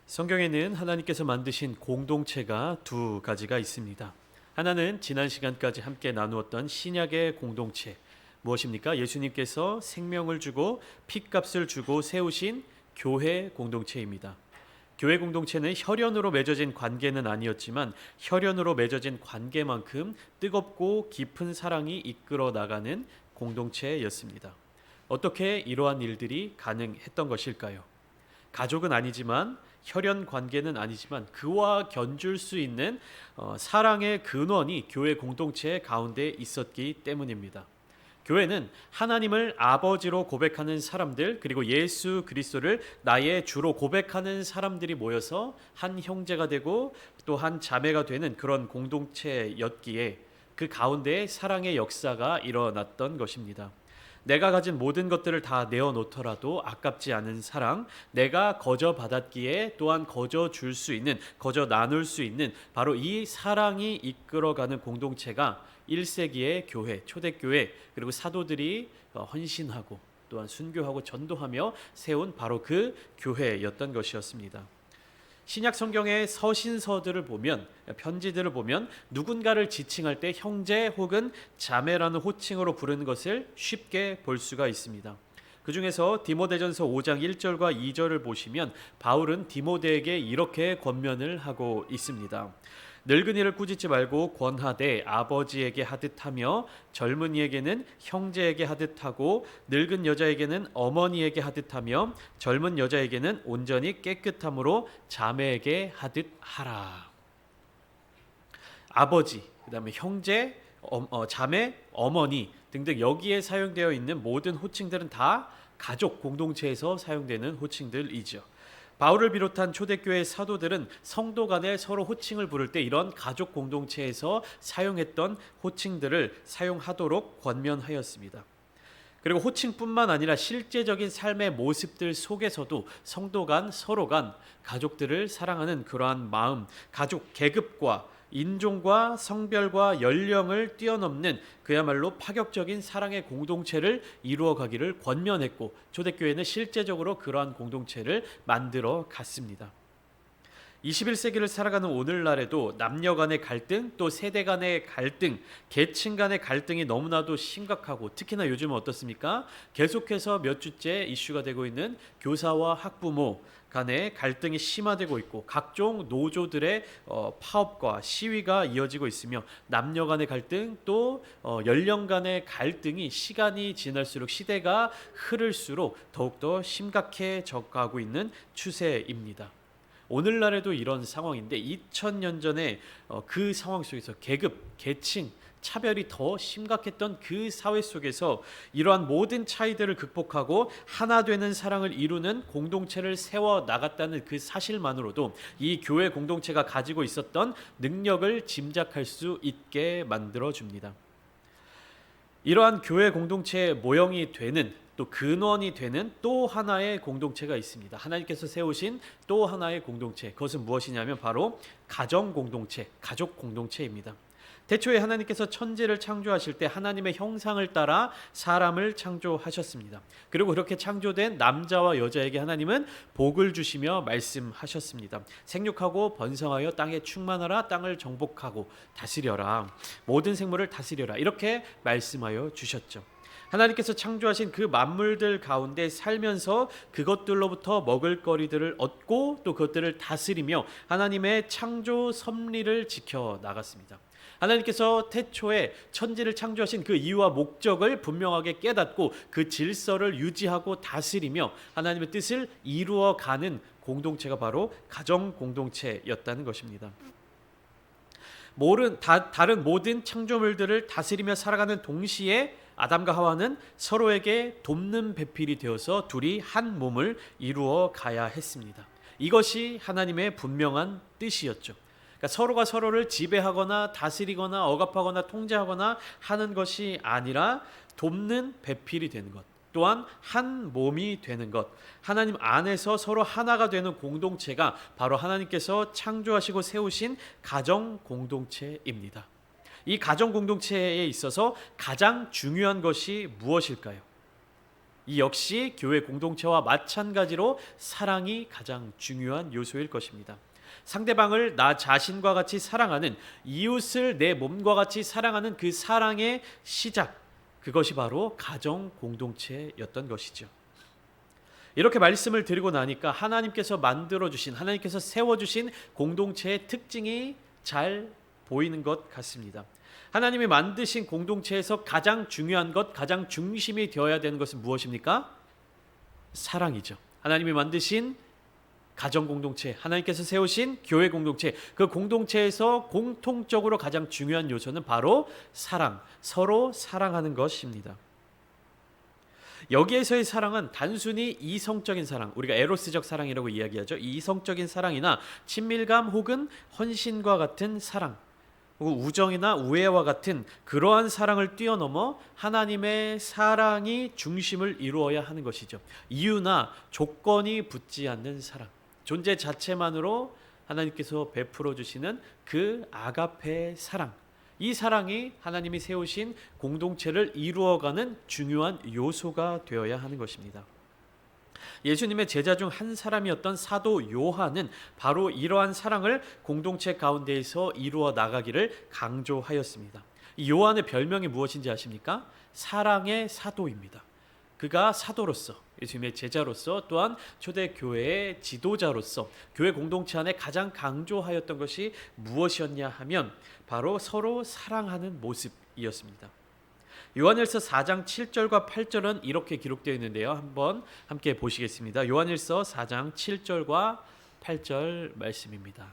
성경에는 하나님께서 만드신 공동체가 두 가지가 있습니다. 하나는 지난 시간까지 함께 나누었던 신약의 공동체, 무엇입니까? 예수님께서 생명을 주고 핏값을 주고 세우신 교회 공동체입니다. 교회 공동체는 혈연으로 맺어진 관계는 아니었지만 혈연으로 맺어진 관계만큼 뜨겁고 깊은 사랑이 이끌어 나가는 공동체였습니다. 어떻게 이러한 일들이 가능했던 것일까요? 가족은 아니지만 혈연 관계는 아니지만 그와 견줄 수 있는 사랑의 근원이 교회 공동체 가운데 있었기 때문입니다. 교회는 하나님을 아버지로 고백하는 사람들, 그리고 예수 그리스도를 나의 주로 고백하는 사람들이 모여서 한 형제가 되고 또 한 자매가 되는 그런 공동체였기에 그 가운데 사랑의 역사가 일어났던 것입니다. 내가 가진 모든 것들을 다 내어놓더라도 아깝지 않은 사랑, 내가 거저 받았기에 또한 거저 줄 수 있는, 거저 나눌 수 있는 바로 이 사랑이 이끌어가는 공동체가 1세기의 교회, 초대교회, 그리고 사도들이 헌신하고 또한 순교하고 전도하며 세운 바로 그 교회였던 것이었습니다. 신약 성경의 서신서들을 보면, 편지들을 보면 누군가를 지칭할 때 형제 혹은 자매라는 호칭으로 부르는 것을 쉽게 볼 수가 있습니다. 그 중에서 디모데전서 5장 1절과 2절을 보시면 바울은 디모데에게 이렇게 권면을 하고 있습니다. 늙은이를 꾸짖지 말고 권하되 아버지에게 하듯하며 젊은이에게는 형제에게 하듯하고 늙은 여자에게는 어머니에게 하듯하며 젊은 여자에게는 온전히 깨끗함으로 자매에게 하듯하라. 아버지, 그다음에 형제, 자매, 어머니 등등 여기에 사용되어 있는 모든 호칭들은 다 가족 공동체에서 사용되는 호칭들이죠. 바울을 비롯한 초대교회 사도들은 성도 간에 서로 호칭을 부를 때 이런 가족 공동체에서 사용했던 호칭들을 사용하도록 권면하였습니다. 그리고 호칭뿐만 아니라 실제적인 삶의 모습들 속에서도 성도 간 서로 간 가족들을 사랑하는 그러한 마음, 가족 계급과 인종과 성별과 연령을 뛰어넘는 그야말로 파격적인 사랑의 공동체를 이루어가기를 권면했고 초대교회는 실제적으로 그러한 공동체를 만들어 갔습니다. 21세기를 살아가는 오늘날에도 남녀 간의 갈등, 또 세대 간의 갈등, 계층 간의 갈등이 너무나도 심각하고 특히나 요즘은 어떻습니까? 계속해서 몇 주째 이슈가 되고 있는 교사와 학부모 간의 갈등이 심화되고 있고 각종 노조들의 파업과 시위가 이어지고 있으며 남녀 간의 갈등 또 연령 간의 갈등이 시간이 지날수록 시대가 흐를수록 더욱더 심각해져 가고 있는 추세입니다. 오늘날에도 이런 상황인데 2000년 전에 그 상황 속에서 계급, 계층, 차별이 더 심각했던 그 사회 속에서 이러한 모든 차이들을 극복하고 하나 되는 사랑을 이루는 공동체를 세워 나갔다는 그 사실만으로도 이 교회 공동체가 가지고 있었던 능력을 짐작할 수 있게 만들어줍니다. 이러한 교회 공동체의 모형이 되는 또 근원이 되는 또 하나의 공동체가 있습니다. 하나님께서 세우신 또 하나의 공동체, 그것은 무엇이냐면 바로 가정 공동체, 가족 공동체입니다. 태초에 하나님께서 천지를 창조하실 때 하나님의 형상을 따라 사람을 창조하셨습니다. 그리고 그렇게 창조된 남자와 여자에게 하나님은 복을 주시며 말씀하셨습니다. 생육하고 번성하여 땅에 충만하라, 땅을 정복하고 다스려라, 모든 생물을 다스려라, 이렇게 말씀하여 주셨죠. 하나님께서 창조하신 그 만물들 가운데 살면서 그것들로부터 먹을거리들을 얻고 또 그것들을 다스리며 하나님의 창조 섭리를 지켜 나갔습니다. 하나님께서 태초에 천지를 창조하신 그 이유와 목적을 분명하게 깨닫고 그 질서를 유지하고 다스리며 하나님의 뜻을 이루어가는 공동체가 바로 가정 공동체였다는 것입니다. 다른 모든 창조물들을 다스리며 살아가는 동시에 아담과 하와는 서로에게 돕는 배필이 되어서 둘이 한 몸을 이루어 가야 했습니다. 이것이 하나님의 분명한 뜻이었죠. 그러니까 서로가 서로를 지배하거나 다스리거나 억압하거나 통제하거나 하는 것이 아니라 돕는 배필이 되는 것, 또한 한 몸이 되는 것, 하나님 안에서 서로 하나가 되는 공동체가 바로 하나님께서 창조하시고 세우신 가정 공동체입니다. 이 가정 공동체에 있어서 가장 중요한 것이 무엇일까요? 이 역시 교회 공동체와 마찬가지로 사랑이 가장 중요한 요소일 것입니다. 상대방을 나 자신과 같이 사랑하는, 이웃을 내 몸과 같이 사랑하는 그 사랑의 시작, 그것이 바로 가정 공동체였던 것이죠. 이렇게 말씀을 드리고 나니까 하나님께서 만들어주신, 하나님께서 세워주신 공동체의 특징이 잘 보이는 것 같습니다. 하나님이 만드신 공동체에서 가장 중요한 것, 가장 중심이 되어야 되는 것은 무엇입니까? 사랑이죠. 하나님이 만드신 가정 공동체, 하나님께서 세우신 교회 공동체, 그 공동체에서 공통적으로 가장 중요한 요소는 바로 사랑, 서로 사랑하는 것입니다. 여기에서의 사랑은 단순히 이성적인 사랑, 우리가 에로스적 사랑이라고 이야기하죠. 이성적인 사랑이나 친밀감 혹은 헌신과 같은 사랑, 우정이나 우애와 같은 그러한 사랑을 뛰어넘어 하나님의 사랑이 중심을 이루어야 하는 것이죠. 이유나 조건이 붙지 않는 사랑, 존재 자체만으로 하나님께서 베풀어 주시는 그 아가페의 사랑, 이 사랑이 하나님이 세우신 공동체를 이루어가는 중요한 요소가 되어야 하는 것입니다. 예수님의 제자 중 한 사람이었던 사도 요한은 바로 이러한 사랑을 공동체 가운데에서 이루어 나가기를 강조하였습니다. 이 요한의 별명이 무엇인지 아십니까? 사랑의 사도입니다. 그가 사도로서, 예수님의 제자로서, 또한 초대교회의 지도자로서 교회 공동체 안에 가장 강조하였던 것이 무엇이었냐 하면 바로 서로 사랑하는 모습이었습니다. 요한일서 4장 7절과 8절은 이렇게 기록되어 있는데요. 한번 함께 보시겠습니다. 요한일서 4장 7절과 8절 말씀입니다.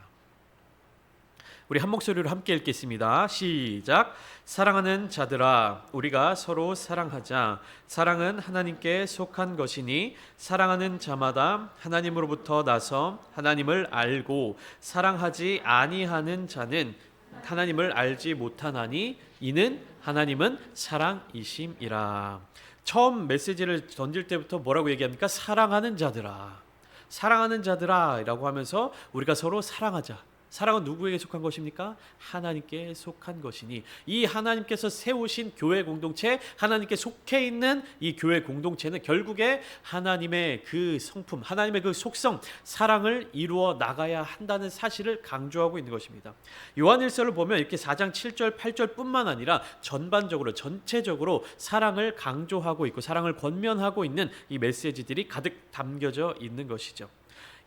우리 한 목소리로 함께 읽겠습니다. 시작. 사랑하는 자들아, 우리가 서로 사랑하자. 사랑은 하나님께 속한 것이니 사랑하는 자마다 하나님으로부터 나서 하나님을 알고 사랑하지 아니하는 자는 하나님을 알지 못하나니 이는 하나님은 사랑이심이라. 처음 메시지를 던질 때부터 뭐라고 얘기합니까? 사랑하는 자들아, 사랑하는 자들아 라고 하면서 우리가 서로 사랑하자. 사랑은 누구에게 속한 것입니까? 하나님께 속한 것이니, 이 하나님께서 세우신 교회 공동체, 하나님께 속해 있는 이 교회 공동체는 결국에 하나님의 그 성품, 하나님의 그 속성, 사랑을 이루어 나가야 한다는 사실을 강조하고 있는 것입니다. 요한일서를 보면 이렇게 4장 7절 8절 뿐만 아니라 전반적으로, 전체적으로 사랑을 강조하고 있고 사랑을 권면하고 있는 이 메시지들이 가득 담겨져 있는 것이죠.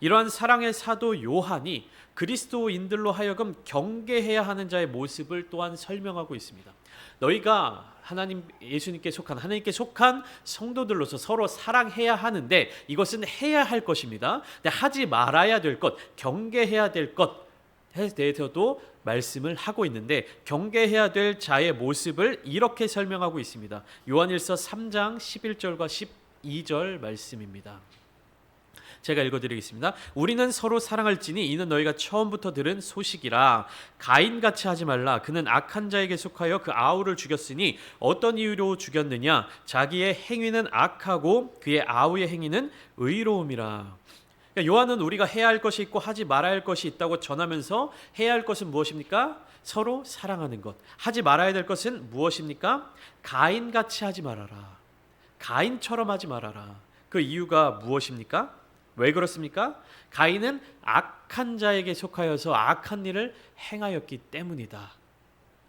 이러한 사랑의 사도 요한이 그리스도인들로 하여금 경계해야 하는 자의 모습을 또한 설명하고 있습니다. 너희가 하나님, 예수님께 속한, 하나님께 속한 성도들로서 서로 사랑해야 하는데 이것은 해야 할 것입니다. 근데 하지 말아야 될 것, 경계해야 될 것에 대해서도 말씀을 하고 있는데, 경계해야 될 자의 모습을 이렇게 설명하고 있습니다. 요한일서 3장 11절과 12절 말씀입니다. 제가 읽어드리겠습니다. 우리는 서로 사랑할지니 이는 너희가 처음부터 들은 소식이라. 가인같이 하지 말라. 그는 악한 자에게 속하여 그 아우를 죽였으니 어떤 이유로 죽였느냐? 자기의 행위는 악하고 그의 아우의 행위는 의로움이라. 그러니까 요한은 우리가 해야 할 것이 있고 하지 말아야 할 것이 있다고 전하면서 해야 할 것은 무엇입니까? 서로 사랑하는 것. 하지 말아야 될 것은 무엇입니까? 가인같이 하지 말아라. 가인처럼 하지 말아라. 그 이유가 무엇입니까? 왜 그렇습니까? 가인은 악한 자에게 속하여서 악한 일을 행하였기 때문이다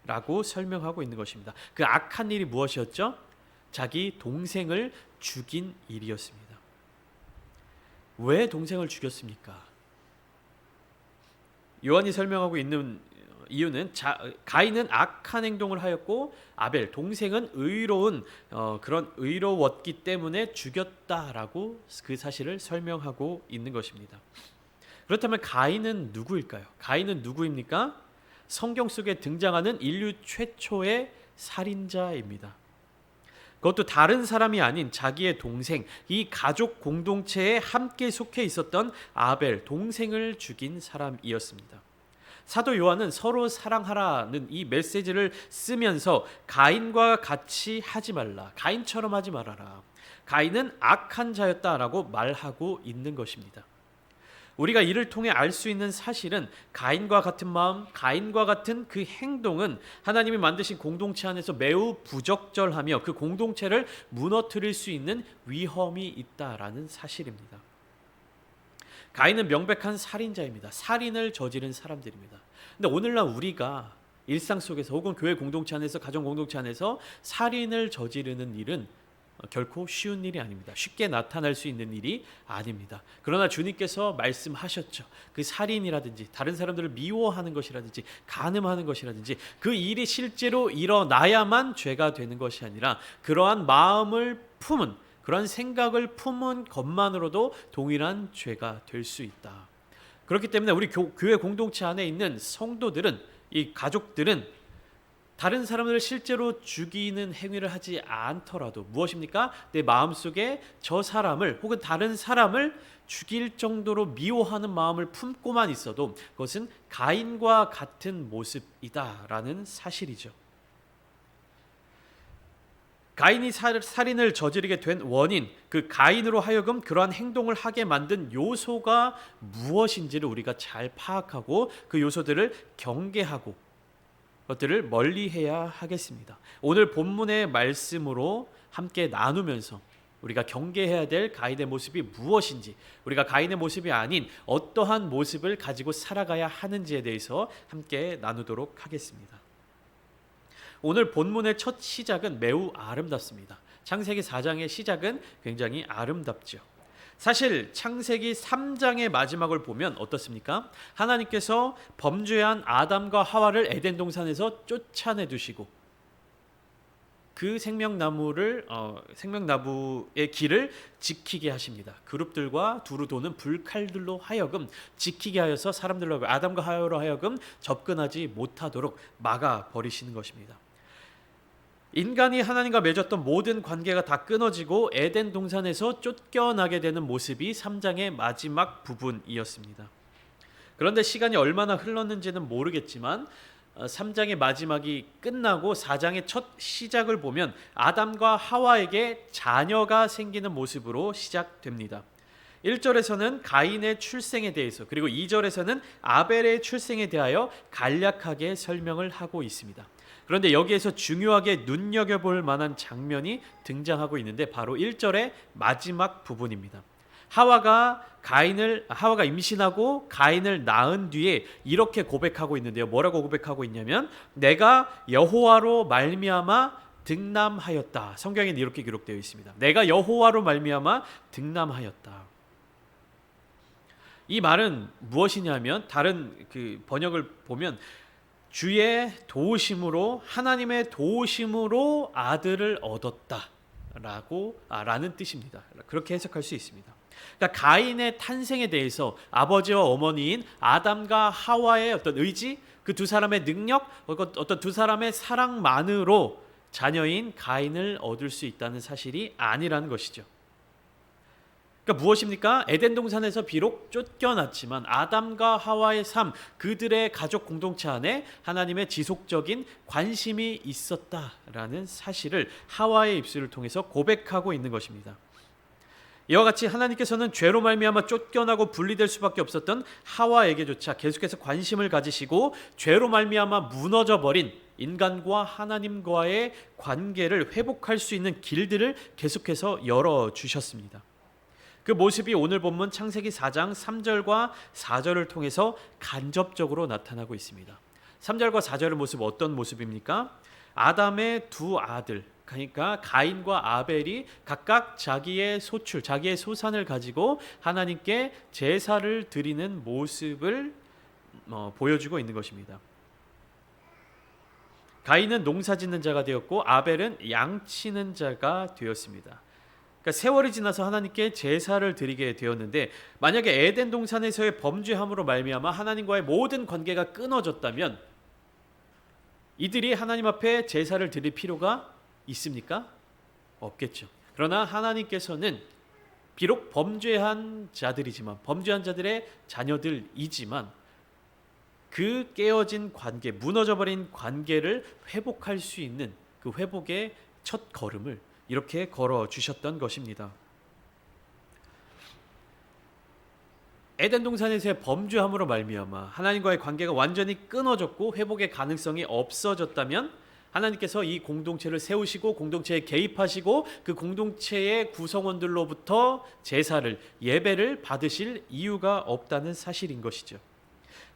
라고 설명하고 있는 것입니다. 그 악한 일이 무엇이었죠? 자기 동생을 죽인 일이었습니다. 왜 동생을 죽였습니까? 요한이 설명하고 있는 이유는 가인은 악한 행동을 하였고 아벨 동생은 그런 의로웠기 때문에 죽였다라고 그 사실을 설명하고 있는 것입니다. 그렇다면 가인은 누구일까요? 가인은 누구입니까? 성경 속에 등장하는 인류 최초의 살인자입니다. 그것도 다른 사람이 아닌 자기의 동생, 이 가족 공동체에 함께 속해 있었던 아벨 동생을 죽인 사람이었습니다. 사도 요한은 서로 사랑하라는 이 메시지를 쓰면서 가인과 같이 하지 말라, 가인처럼 하지 말아라, 가인은 악한 자였다라고 말하고 있는 것입니다. 우리가 이를 통해 알 수 있는 사실은 가인과 같은 마음, 가인과 같은 그 행동은 하나님이 만드신 공동체 안에서 매우 부적절하며 그 공동체를 무너뜨릴 수 있는 위험이 있다라는 사실입니다. 가인은 명백한 살인자입니다. 살인을 저지른 사람들입니다. 근데 오늘날 우리가 일상 속에서 혹은 교회 공동체 안에서 가정 공동체 안에서 살인을 저지르는 일은 결코 쉬운 일이 아닙니다. 쉽게 나타날 수 있는 일이 아닙니다. 그러나 주님께서 말씀하셨죠. 그 살인이라든지 다른 사람들을 미워하는 것이라든지 간음하는 것이라든지 그 일이 실제로 일어나야만 죄가 되는 것이 아니라 그러한 마음을 품은 그러한 생각을 품은 것만으로도 동일한 죄가 될 수 있다. 그렇기 때문에 우리 교회 공동체 안에 있는 성도들은 이 가족들은 다른 사람들을 실제로 죽이는 행위를 하지 않더라도 무엇입니까? 내 마음속에 저 사람을 혹은 다른 사람을 죽일 정도로 미워하는 마음을 품고만 있어도 그것은 가인과 같은 모습이다라는 사실이죠. 가인이 살인을 저지르게 된 원인, 그 가인으로 하여금 그러한 행동을 하게 만든 요소가 무엇인지를 우리가 잘 파악하고 그 요소들을 경계하고 것들을 멀리해야 하겠습니다. 오늘 본문의 말씀으로 함께 나누면서 우리가 경계해야 될 가인의 모습이 무엇인지, 우리가 가인의 모습이 아닌 어떠한 모습을 가지고 살아가야 하는지에 대해서 함께 나누도록 하겠습니다. 오늘 본문의 첫 시작은 매우 아름답습니다. 창세기 4장의 시작은 굉장히 아름답죠. 사실 창세기 3장의 마지막을 보면 어떻습니까? 하나님께서 범죄한 아담과 하와를 에덴 동산에서 쫓아내 두시고 그 생명나무의 길을 지키게 하십니다. 그룹들과 두루 도는 불칼들로 하여금 지키게 하여서 사람들로 아담과 하와로 하여금 접근하지 못하도록 막아 버리시는 것입니다. 인간이 하나님과 맺었던 모든 관계가 다 끊어지고 에덴 동산에서 쫓겨나게 되는 모습이 3장의 마지막 부분이었습니다. 그런데 시간이 얼마나 흘렀는지는 모르겠지만 3장의 마지막이 끝나고 4장의 첫 시작을 보면 아담과 하와에게 자녀가 생기는 모습으로 시작됩니다. 1절에서는 가인의 출생에 대해서 그리고 2절에서는 아벨의 출생에 대하여 간략하게 설명을 하고 있습니다. 그런데 여기에서 중요하게 눈여겨볼 만한 장면이 등장하고 있는데 바로 1절의 마지막 부분입니다. 하와가 임신하고 가인을 낳은 뒤에 이렇게 고백하고 있는데요. 뭐라고 고백하고 있냐면 내가 여호와로 말미암아 득남하였다. 성경에는 이렇게 기록되어 있습니다. 내가 여호와로 말미암아 득남하였다. 이 말은 무엇이냐면 다른 그 번역을 보면 주의 도우심으로 하나님의 도우심으로 아들을 얻었다라는 뜻입니다. 그렇게 해석할 수 있습니다. 그러니까 가인의 탄생에 대해서 아버지와 어머니인 아담과 하와의 어떤 의지, 그 두 사람의 능력, 어떤 두 사람의 사랑만으로 자녀인 가인을 얻을 수 있다는 사실이 아니라는 것이죠. 그러니까 무엇입니까? 에덴 동산에서 비록 쫓겨났지만 아담과 하와의 삶, 그들의 가족 공동체 안에 하나님의 지속적인 관심이 있었다라는 사실을 하와의 입술을 통해서 고백하고 있는 것입니다. 이와 같이 하나님께서는 죄로 말미암아 쫓겨나고 분리될 수밖에 없었던 하와에게조차 계속해서 관심을 가지시고 죄로 말미암아 무너져버린 인간과 하나님과의 관계를 회복할 수 있는 길들을 계속해서 열어주셨습니다. 그 모습이 오늘 본문 창세기 4장 3절과 4절을 통해서 간접적으로 나타나고 있습니다. 3절과 4절의 모습 어떤 모습입니까? 아담의 두 아들, 그러니까 가인과 아벨이 각각 자기의 소출, 자기의 소산을 가지고 하나님께 제사를 드리는 모습을 보여주고 있는 것입니다. 가인은 농사짓는 자가 되었고 아벨은 양치는 자가 되었습니다. 그러니까 세월이 지나서 하나님께 제사를 드리게 되었는데 만약에 에덴 동산에서의 범죄함으로 말미암아 하나님과의 모든 관계가 끊어졌다면 이들이 하나님 앞에 제사를 드릴 필요가 있습니까? 없겠죠. 그러나 하나님께서는 비록 범죄한 자들이지만 범죄한 자들의 자녀들이지만 그 깨어진 관계, 무너져버린 관계를 회복할 수 있는 그 회복의 첫 걸음을 이렇게 걸어주셨던 것입니다. 에덴 동산에서의 범죄함으로 말미암아 하나님과의 관계가 완전히 끊어졌고 회복의 가능성이 없어졌다면 하나님께서 이 공동체를 세우시고 공동체에 개입하시고 그 공동체의 구성원들로부터 제사를 예배를 받으실 이유가 없다는 사실인 것이죠.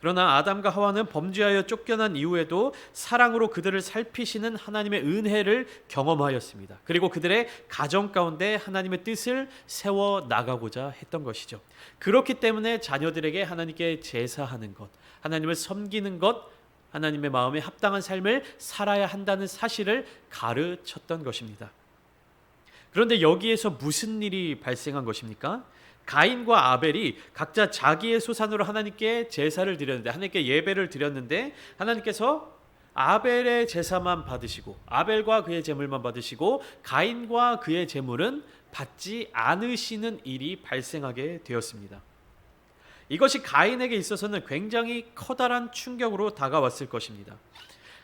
그러나 아담과 하와는 범죄하여 쫓겨난 이후에도 사랑으로 그들을 살피시는 하나님의 은혜를 경험하였습니다. 그리고 그들의 가정 가운데 하나님의 뜻을 세워 나가고자 했던 것이죠. 그렇기 때문에 자녀들에게 하나님께 제사하는 것, 하나님을 섬기는 것, 하나님의 마음에 합당한 삶을 살아야 한다는 사실을 가르쳤던 것입니다. 그런데 여기에서 무슨 일이 발생한 것입니까? 가인과 아벨이 각자 자기의 소산으로 하나님께 제사를 드렸는데, 하나님께 예배를 드렸는데, 하나님께서 아벨의 제사만 받으시고 아벨과 그의 제물만 받으시고 가인과 그의 제물은 받지 않으시는 일이 발생하게 되었습니다. 이것이 가인에게 있어서는 굉장히 커다란 충격으로 다가왔을 것입니다.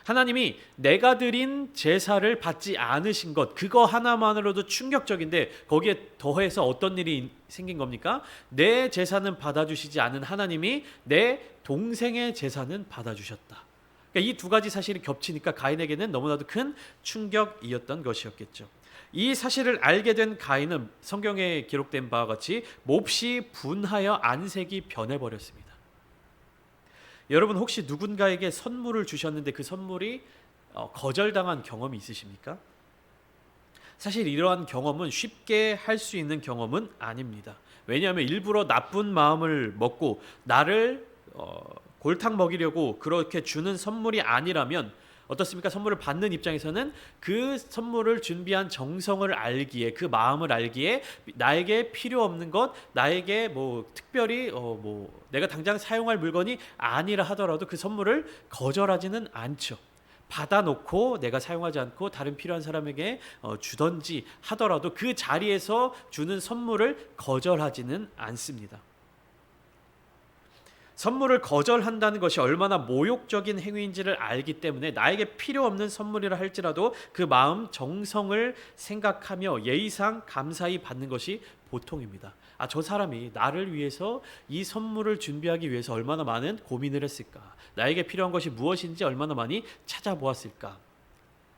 하나님이 내가 드린 제사를 받지 않으신 것, 그거 하나만으로도 충격적인데 거기에 더해서 어떤 일이 생긴 겁니까? 내 제사는 받아주시지 않은 하나님이 내 동생의 제사는 받아주셨다. 그러니까 이 두 가지 사실이 겹치니까 가인에게는 너무나도 큰 충격이었던 것이었겠죠. 이 사실을 알게 된 가인은 성경에 기록된 바와 같이 몹시 분하여 안색이 변해버렸습니다. 여러분 혹시 누군가에게 선물을 주셨는데 그 선물이 거절당한 경험이 있으십니까? 사실 이러한 경험은 쉽게 할 수 있는 경험은 아닙니다. 왜냐하면 일부러 나쁜 마음을 먹고 나를 골탕 먹이려고 그렇게 주는 선물이 아니라면 어떻습니까? 선물을 받는 입장에서는 그 선물을 준비한 정성을 알기에, 그 마음을 알기에 나에게 필요 없는 것, 나에게 특별히 내가 당장 사용할 물건이 아니라 하더라도 그 선물을 거절하지는 않죠. 받아놓고 내가 사용하지 않고 다른 필요한 사람에게 주던지 하더라도 그 자리에서 주는 선물을 거절하지는 않습니다. 선물을 거절한다는 것이 얼마나 모욕적인 행위인지를 알기 때문에 나에게 필요 없는 선물이라 할지라도 그 마음 정성을 생각하며 예의상 감사히 받는 것이 보통입니다. 저 사람이 나를 위해서 이 선물을 준비하기 위해서 얼마나 많은 고민을 했을까? 나에게 필요한 것이 무엇인지 얼마나 많이 찾아보았을까?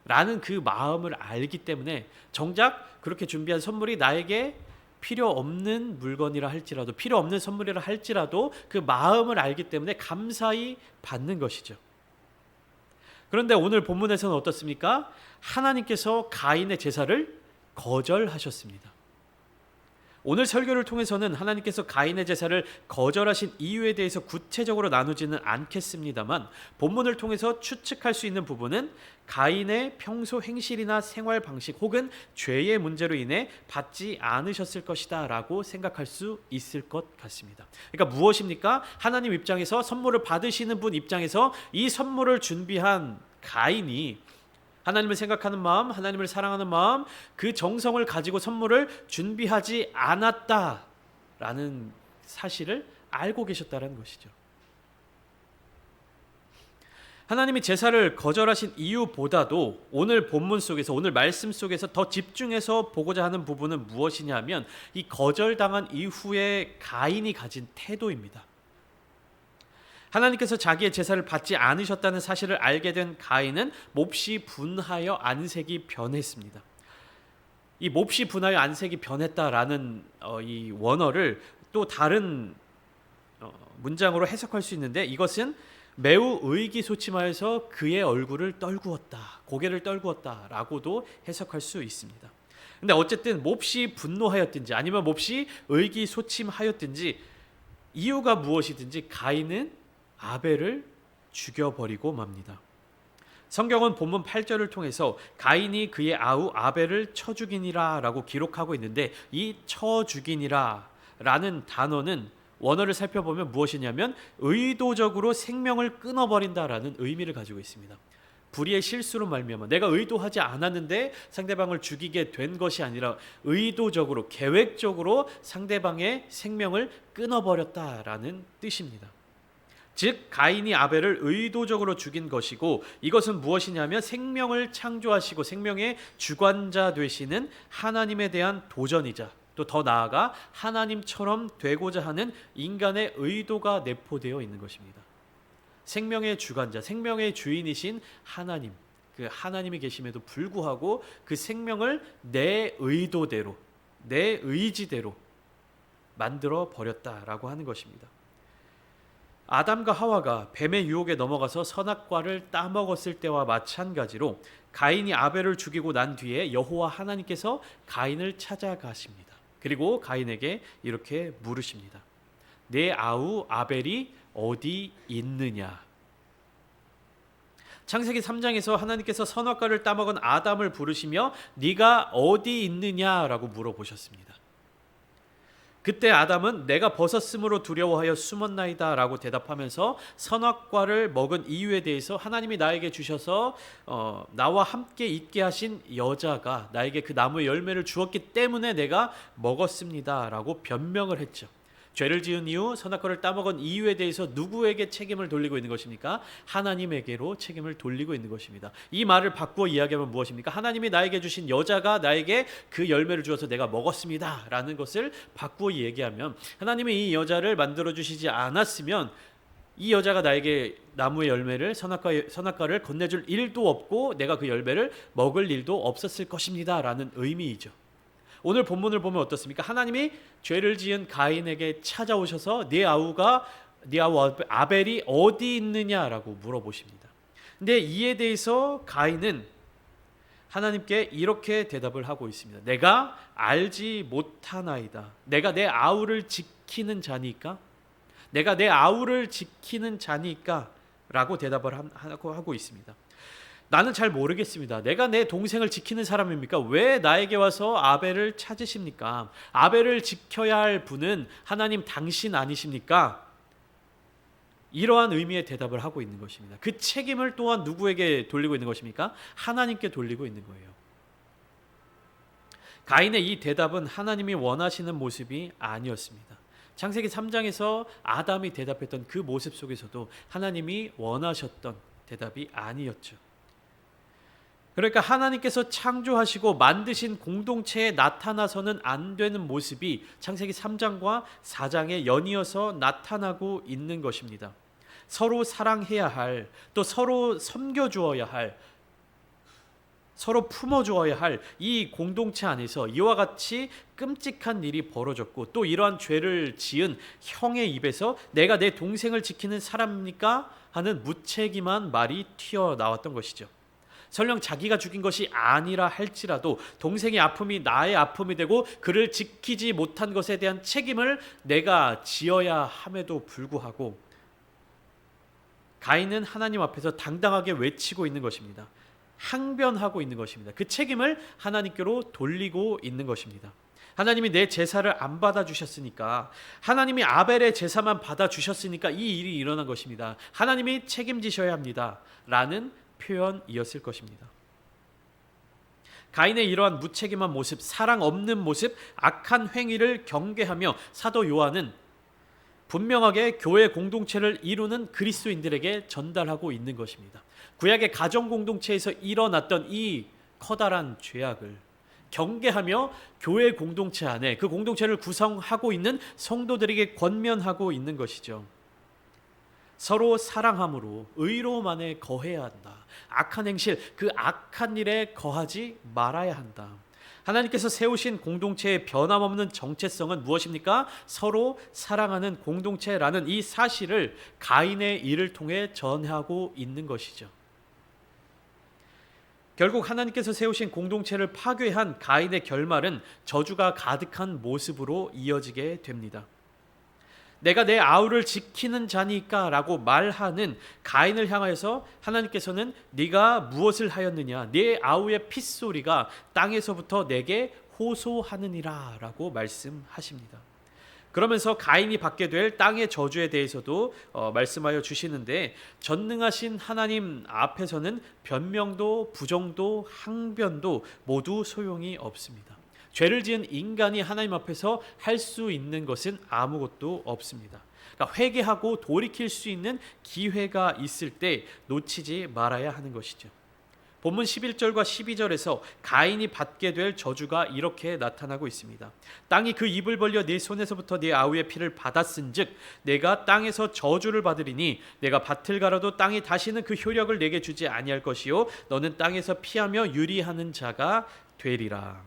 라는 그 마음을 알기 때문에 정작 그렇게 준비한 선물이 나에게 필요 없는 물건이라 할지라도, 필요 없는 선물이라 할지라도 그 마음을 알기 때문에 감사히 받는 것이죠. 그런데 오늘 본문에서는 어떻습니까? 하나님께서 가인의 제사를 거절하셨습니다. 오늘 설교를 통해서는 하나님께서 가인의 제사를 거절하신 이유에 대해서 구체적으로 나누지는 않겠습니다만 본문을 통해서 추측할 수 있는 부분은 가인의 평소 행실이나 생활 방식 혹은 죄의 문제로 인해 받지 않으셨을 것이다 라고 생각할 수 있을 것 같습니다. 그러니까 무엇입니까? 하나님 입장에서 선물을 받으시는 분 입장에서 이 선물을 준비한 가인이 하나님을 생각하는 마음, 하나님을 사랑하는 마음, 그 정성을 가지고 선물을 준비하지 않았다라는 사실을 알고 계셨다는 것이죠. 하나님이 제사를 거절하신 이유보다도 오늘 본문 속에서, 오늘 말씀 속에서 더 집중해서 보고자 하는 부분은 무엇이냐면 이 거절당한 이후에 가인이 가진 태도입니다. 하나님께서 자기의 제사를 받지 않으셨다는 사실을 알게 된 가인은 몹시 분하여 안색이 변했습니다. 이 몹시 분하여 안색이 변했다라는 이 원어를 또 다른 문장으로 해석할 수 있는데 이것은 매우 의기소침하여서 그의 얼굴을 떨구었다, 고개를 떨구었다라고도 해석할 수 있습니다. 근데 어쨌든 몹시 분노하였든지 아니면 몹시 의기소침하였든지 이유가 무엇이든지 가인은 아벨을 죽여버리고 맙니다. 성경은 본문 8절을 통해서 가인이 그의 아우 아벨을 쳐 죽이니라 라고 기록하고 있는데 이 쳐 죽이니라 라는 단어는 원어를 살펴보면 무엇이냐면 의도적으로 생명을 끊어버린다라는 의미를 가지고 있습니다. 불의의 실수로 말미암아 내가 의도하지 않았는데 상대방을 죽이게 된 것이 아니라 의도적으로 계획적으로 상대방의 생명을 끊어버렸다라는 뜻입니다. 즉 가인이 아벨을 의도적으로 죽인 것이고 이것은 무엇이냐면 생명을 창조하시고 생명의 주관자 되시는 하나님에 대한 도전이자 또 더 나아가 하나님처럼 되고자 하는 인간의 의도가 내포되어 있는 것입니다. 생명의 주관자, 생명의 주인이신 하나님, 그 하나님이 계심에도 불구하고 그 생명을 내 의도대로, 내 의지대로 만들어 버렸다라고 하는 것입니다. 아담과 하와가 뱀의 유혹에 넘어가서 선악과를 따먹었을 때와 마찬가지로 가인이 아벨을 죽이고 난 뒤에 여호와 하나님께서 가인을 찾아가십니다. 그리고 가인에게 이렇게 물으십니다. 내 아우 아벨이 어디 있느냐? 창세기 3장에서 하나님께서 선악과를 따먹은 아담을 부르시며 네가 어디 있느냐라고 물어보셨습니다. 그때 아담은 내가 벗었으므로 두려워하여 숨었나이다 라고 대답하면서 선악과를 먹은 이유에 대해서 하나님이 나에게 주셔서 나와 함께 있게 하신 여자가 나에게 그 나무의 열매를 주었기 때문에 내가 먹었습니다 라고 변명을 했죠. 죄를 지은 이후 선악과를 따먹은 이유에 대해서 누구에게 책임을 돌리고 있는 것입니까? 하나님에게로 책임을 돌리고 있는 것입니다. 이 말을 바꾸어 이야기하면 무엇입니까? 하나님이 나에게 주신 여자가 나에게 그 열매를 주어서 내가 먹었습니다 라는 것을 바꾸어 얘기하면, 하나님이 이 여자를 만들어 주시지 않았으면 이 여자가 나에게 나무의 열매를 선악과를 건네줄 일도 없고 내가 그 열매를 먹을 일도 없었을 것입니다 라는 의미이죠. 오늘 본문을 보면 어떻습니까? 하나님이 죄를 지은 가인에게 찾아오셔서 네 아우 아벨이 어디 있느냐라고 물어보십니다. 근데 이에 대해서 가인은 하나님께 이렇게 대답을 하고 있습니다. 내가 알지 못하나이다. 내가 내 아우를 지키는 자니까? 내가 내 아우를 지키는 자니까? 라고 대답을 하고 있습니다. 나는 잘 모르겠습니다. 내가 내 동생을 지키는 사람입니까? 왜 나에게 와서 아벨을 찾으십니까? 아벨을 지켜야 할 분은 하나님 당신 아니십니까? 이러한 의미의 대답을 하고 있는 것입니다. 그 책임을 또한 누구에게 돌리고 있는 것입니까? 하나님께 돌리고 있는 거예요. 가인의 이 대답은 하나님이 원하시는 모습이 아니었습니다. 창세기 3장에서 아담이 대답했던 그 모습 속에서도 하나님이 원하셨던 대답이 아니었죠. 그러니까 하나님께서 창조하시고 만드신 공동체에 나타나서는 안 되는 모습이 창세기 3장과 4장에 연이어서 나타나고 있는 것입니다. 서로 사랑해야 할, 또 서로 섬겨주어야 할, 서로 품어주어야 할 이 공동체 안에서 이와 같이 끔찍한 일이 벌어졌고, 또 이러한 죄를 지은 형의 입에서 내가 내 동생을 지키는 사람입니까? 하는 무책임한 말이 튀어나왔던 것이죠. 설령 자기가 죽인 것이 아니라 할지라도 동생의 아픔이 나의 아픔이 되고 그를 지키지 못한 것에 대한 책임을 내가 지어야 함에도 불구하고 가인은 하나님 앞에서 당당하게 외치고 있는 것입니다. 항변하고 있는 것입니다. 그 책임을 하나님께로 돌리고 있는 것입니다. 하나님이 내 제사를 안 받아주셨으니까, 하나님이 아벨의 제사만 받아주셨으니까 이 일이 일어난 것입니다. 하나님이 책임지셔야 합니다 라는 표현이었을 것입니다. 가인의 이러한 무책임한 모습, 사랑 없는 모습, 악한 행위를 경계하며 사도 요한은 분명하게 교회 공동체를 이루는 그리스도인들에게 전달하고 있는 것입니다. 구약의 가정 공동체에서 일어났던 이 커다란 죄악을 경계하며 교회 공동체 안에 그 공동체를 구성하고 있는 성도들에게 권면하고 있는 것이죠. 서로 사랑함으로 의로만에 거해야 한다. 악한 행실, 그 악한 일에 거하지 말아야 한다. 하나님께서 세우신 공동체의 변함없는 정체성은 무엇입니까? 서로 사랑하는 공동체라는 이 사실을 가인의 일을 통해 전하고 있는 것이죠. 결국 하나님께서 세우신 공동체를 파괴한 가인의 결말은 저주가 가득한 모습으로 이어지게 됩니다. 내가 내 아우를 지키는 자니까 라고 말하는 가인을 향하여서 하나님께서는 네가 무엇을 하였느냐, 네 아우의 핏소리가 땅에서부터 내게 호소하느니라 라고 말씀하십니다. 그러면서 가인이 받게 될 땅의 저주에 대해서도 말씀하여 주시는데, 전능하신 하나님 앞에서는 변명도 부정도 항변도 모두 소용이 없습니다. 죄를 지은 인간이 하나님 앞에서 할 수 있는 것은 아무것도 없습니다. 그러니까 회개하고 돌이킬 수 있는 기회가 있을 때 놓치지 말아야 하는 것이죠. 본문 11절과 12절에서 가인이 받게 될 저주가 이렇게 나타나고 있습니다. 땅이 그 입을 벌려 네 손에서부터 네 아우의 피를 받았은즉 내가 땅에서 저주를 받으리니 내가 밭을 갈아도 땅이 다시는 그 효력을 내게 주지 아니할 것이요 너는 땅에서 피하며 유리하는 자가 되리라.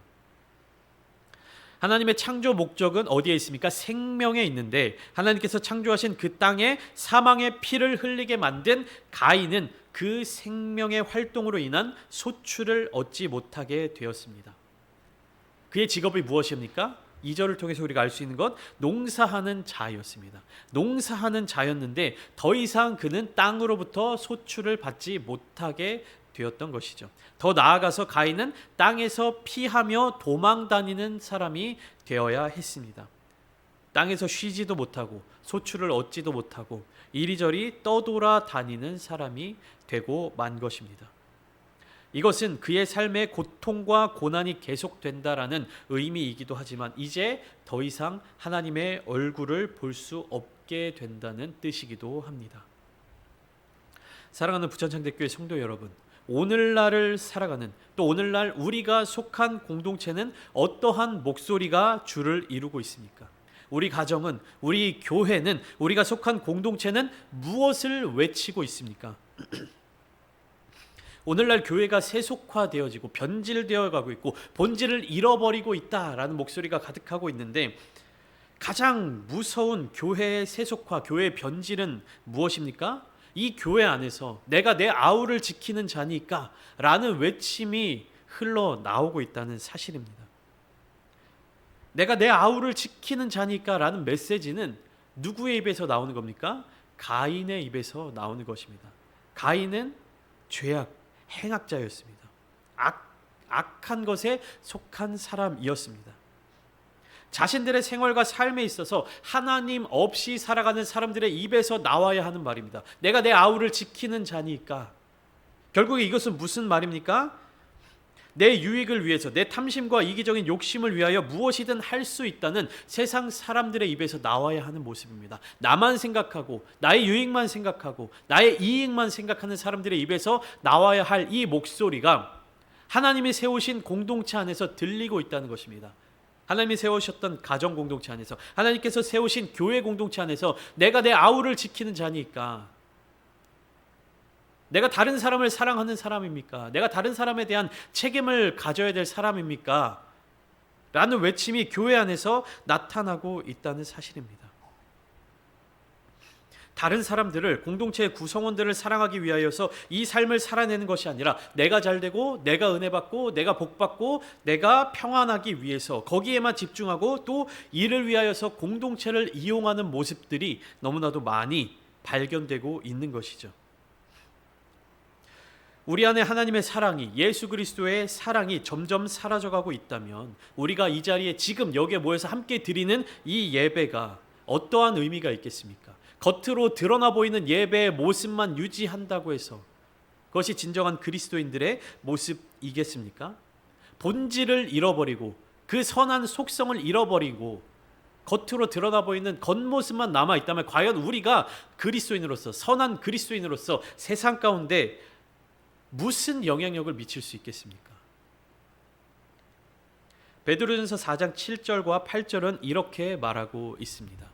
하나님의 창조 목적은 어디에 있습니까? 생명에 있는데 하나님께서 창조하신 그 땅에 사망의 피를 흘리게 만든 가인은 그 생명의 활동으로 인한 소출을 얻지 못하게 되었습니다. 그의 직업이 무엇입니까? 2절을 통해서 우리가 알 수 있는 것, 농사하는 자였습니다. 농사하는 자였는데 더 이상 그는 땅으로부터 소출을 받지 못하게 되었던 것이죠. 더 나아가서 가인은 땅에서 피하며 도망 다니는 사람이 되어야 했습니다. 땅에서 쉬지도 못하고 소출을 얻지도 못하고 이리저리 떠돌아 다니는 사람이 되고 만 것입니다. 이것은 그의 삶의 고통과 고난이 계속된다라는 의미이기도 하지만 이제 더 이상 하나님의 얼굴을 볼 수 없게 된다는 뜻이기도 합니다. 사랑하는 부천창대교회 성도 여러분, 오늘날을 살아가는 또 오늘날 우리가 속한 공동체는 어떠한 목소리가 주를 이루고 있습니까? 우리 가정은, 우리 교회는, 우리가 속한 공동체는 무엇을 외치고 있습니까? 오늘날 교회가 세속화되어지고 변질되어 가고 있고 본질을 잃어버리고 있다라는 목소리가 가득하고 있는데 가장 무서운 교회의 세속화, 교회의 변질은 무엇입니까? 이 교회 안에서 내가 내 아우를 지키는 자니까 라는 외침이 흘러나오고 있다는 사실입니다. 내가 내 아우를 지키는 자니까 라는 메시지는 누구의 입에서 나오는 겁니까? 가인의 입에서 나오는 것입니다. 가인은 죄악, 행악자였습니다. 악한 것에 속한 사람이었습니다. 자신들의 생활과 삶에 있어서 하나님 없이 살아가는 사람들의 입에서 나와야 하는 말입니다. 내가 내 아우를 지키는 자니까. 결국에 이것은 무슨 말입니까? 내 유익을 위해서, 내 탐심과 이기적인 욕심을 위하여 무엇이든 할 수 있다는 세상 사람들의 입에서 나와야 하는 모습입니다. 나만 생각하고 나의 유익만 생각하고 나의 이익만 생각하는 사람들의 입에서 나와야 할 이 목소리가 하나님이 세우신 공동체 안에서 들리고 있다는 것입니다. 하나님이 세우셨던 가정 공동체 안에서, 하나님께서 세우신 교회 공동체 안에서 내가 내 아우를 지키는 자니까, 내가 다른 사람을 사랑하는 사람입니까? 내가 다른 사람에 대한 책임을 가져야 될 사람입니까? 라는 외침이 교회 안에서 나타나고 있다는 사실입니다. 다른 사람들을, 공동체의 구성원들을 사랑하기 위하여서 이 삶을 살아내는 것이 아니라 내가 잘되고 내가 은혜 받고 내가 복 받고 내가 평안하기 위해서 거기에만 집중하고 또 이를 위하여서 공동체를 이용하는 모습들이 너무나도 많이 발견되고 있는 것이죠. 우리 안에 하나님의 사랑이, 예수 그리스도의 사랑이 점점 사라져가고 있다면 우리가 이 자리에 지금 여기에 모여서 함께 드리는 이 예배가 어떠한 의미가 있겠습니까? 겉으로 드러나 보이는 예배의 모습만 유지한다고 해서 그것이 진정한 그리스도인들의 모습이겠습니까? 본질을 잃어버리고 그 선한 속성을 잃어버리고 겉으로 드러나 보이는 겉모습만 남아있다면 과연 우리가 그리스도인으로서, 선한 그리스도인으로서 세상 가운데 무슨 영향력을 미칠 수 있겠습니까? 베드로전서 4장 7절과 8절은 이렇게 말하고 있습니다.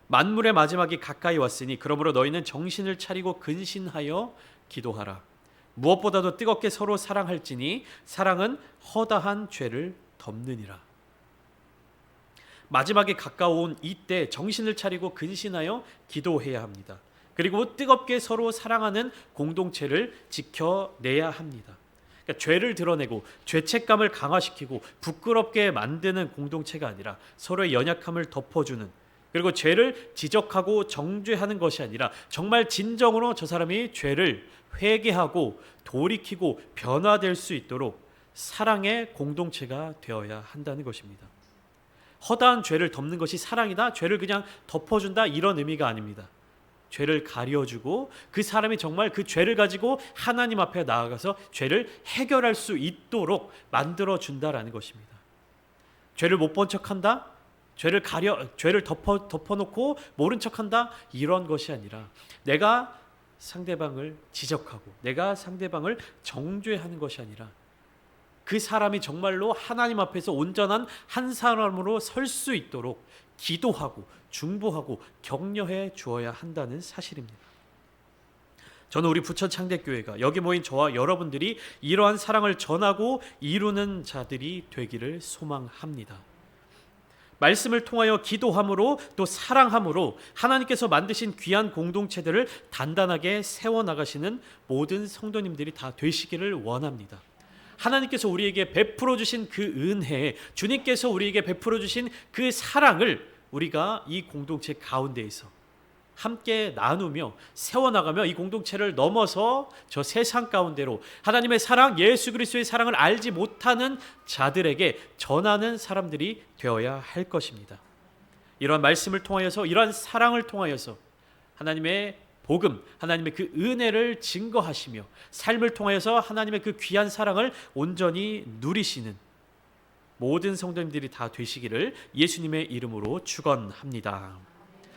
만물의 마지막이 가까이 왔으니 그러므로 너희는 정신을 차리고 근신하여 기도하라. 무엇보다도 뜨겁게 서로 사랑할지니 사랑은 허다한 죄를 덮느니라. 마지막에 가까운 이때 정신을 차리고 근신하여 기도해야 합니다. 그리고 뜨겁게 서로 사랑하는 공동체를 지켜내야 합니다. 그러니까 죄를 드러내고 죄책감을 강화시키고 부끄럽게 만드는 공동체가 아니라 서로의 연약함을 덮어주는, 그리고 죄를 지적하고 정죄하는 것이 아니라 정말 진정으로 저 사람이 죄를 회개하고 돌이키고 변화될 수 있도록 사랑의 공동체가 되어야 한다는 것입니다. 허다한 죄를 덮는 것이 사랑이다, 죄를 그냥 덮어준다, 이런 의미가 아닙니다. 죄를 가려주고 그 사람이 정말 그 죄를 가지고 하나님 앞에 나아가서 죄를 해결할 수 있도록 만들어준다라는 것입니다. 죄를 못 본 척한다? 죄를 덮어놓고 모른 척한다? 이런 것이 아니라 내가 상대방을 지적하고 내가 상대방을 정죄하는 것이 아니라 그 사람이 정말로 하나님 앞에서 온전한 한 사람으로 설 수 있도록 기도하고 중보하고 격려해 주어야 한다는 사실입니다. 저는 우리 부천 창대교회가 여기 모인 저와 여러분들이 이러한 사랑을 전하고 이루는 자들이 되기를 소망합니다. 말씀을 통하여 기도함으로 또 사랑함으로 하나님께서 만드신 귀한 공동체들을 단단하게 세워나가시는 모든 성도님들이 다 되시기를 원합니다. 하나님께서 우리에게 베풀어 주신 그 은혜, 주님께서 우리에게 베풀어 주신 그 사랑을 우리가 이 공동체 가운데에서 함께 나누며 세워나가며 이 공동체를 넘어서 저 세상 가운데로 하나님의 사랑, 예수 그리스도의 사랑을 알지 못하는 자들에게 전하는 사람들이 되어야 할 것입니다. 이러한 말씀을 통하여서, 이러한 사랑을 통하여서 하나님의 복음, 하나님의 그 은혜를 증거하시며 삶을 통하여서 하나님의 그 귀한 사랑을 온전히 누리시는 모든 성도님들이 다 되시기를 예수님의 이름으로 축원합니다.